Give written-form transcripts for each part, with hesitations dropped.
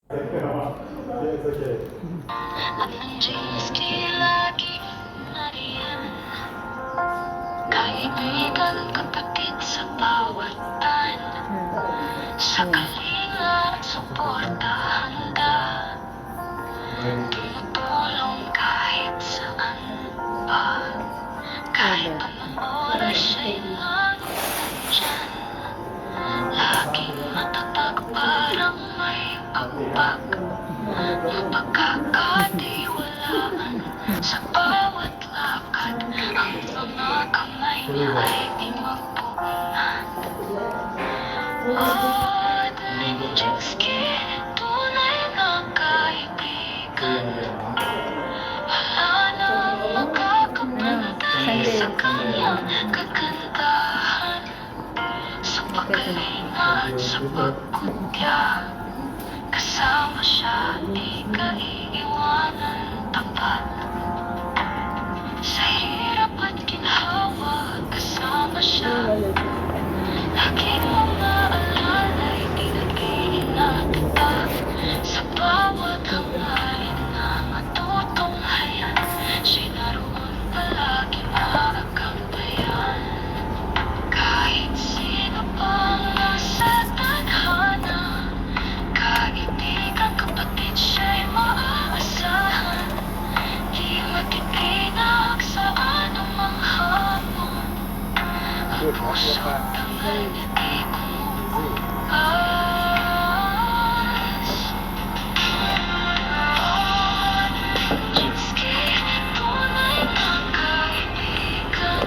At nandiyan lagi nariyan, kaibigan, kapatid sa bawat tan, sa kalinga at suportahan ka, tumutulong kahit saan pa, kahit anong oras ay nandyan, laging matatag parang may pagpag, mapagkakatiwalaan sa bawat lakad, ang mga kamay niya ay di magpunan. Oh, Dlinjinski, tunay na kaibigan, wala nang makakapantay sa kanyang kagandahan, sa pagkalinga at sa pagkutya. Kasama siya, di ka iiwanan tapat. Sa hirap at ginhawa, kasama siya. Lagi mong naalalay, di nag-iingat kita. Sa bawat hangarin na matutunghayan, siya'y naroon palagi makakabayan. Kahit sino pang nasa tadhana, kaibigan, kapatid, siya'y maaasahan. Di matitinag sa anumang hamon, ang puso't tangal niya di kumukupas. Dlinjinski, tunay na kaibigan,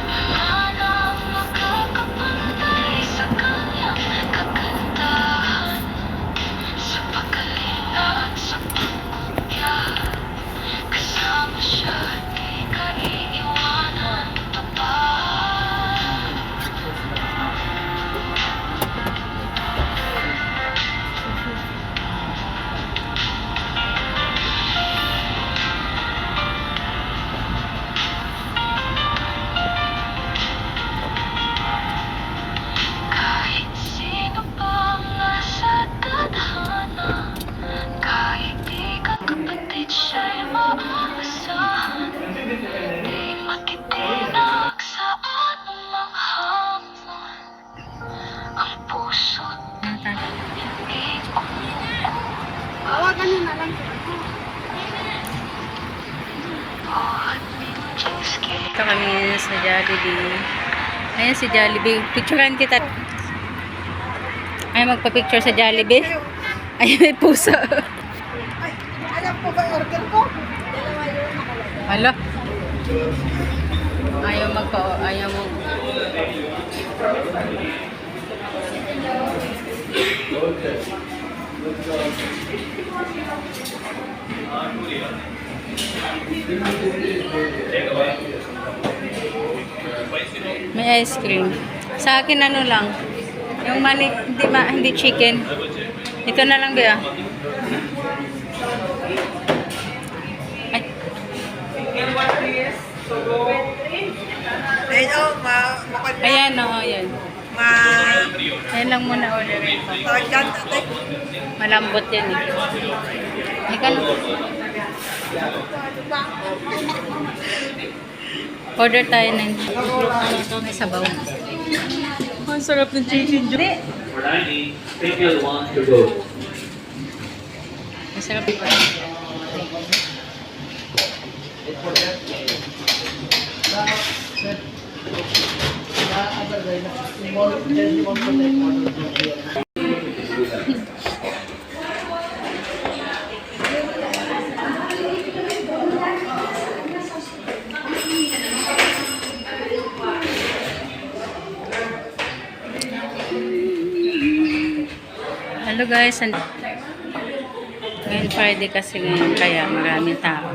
wala nang makakapantay sa kanyang kagandahan, sa pagkalinga at sa pagkutya. Kasama siya, di ka iiwanan tapat. Kahit sino pang nasa tadhana, kaibigan, kapatid, siya'y maaasahan. Di matitinag sa anumang hamon, ang puso't hindi Tawagan nyo na lang. Oh, Dlinjinski. Ito kami sa Jollibee. Ayan si Jollibee. Picturean kita. Ay, magpa-picture sa Jollibee. Ayun, may puso. Ay, alam po ba order ko? Hala. Ayaw mo. May ice cream. Sa akin ano lang. Yung mani, hindi chicken. Ito na lang ba? Ay. Ayun, Ayan, oo, ayan. Ayan lang muna orderin ko. Malambot yan eh. Ay, kano? Order tayo ng may sabaw. Ang sarap ng chicken joy. For 90, take the other one to go. Masarap ito. Hello guys, ngayon Friday kasi ngayon kaya maraming tao.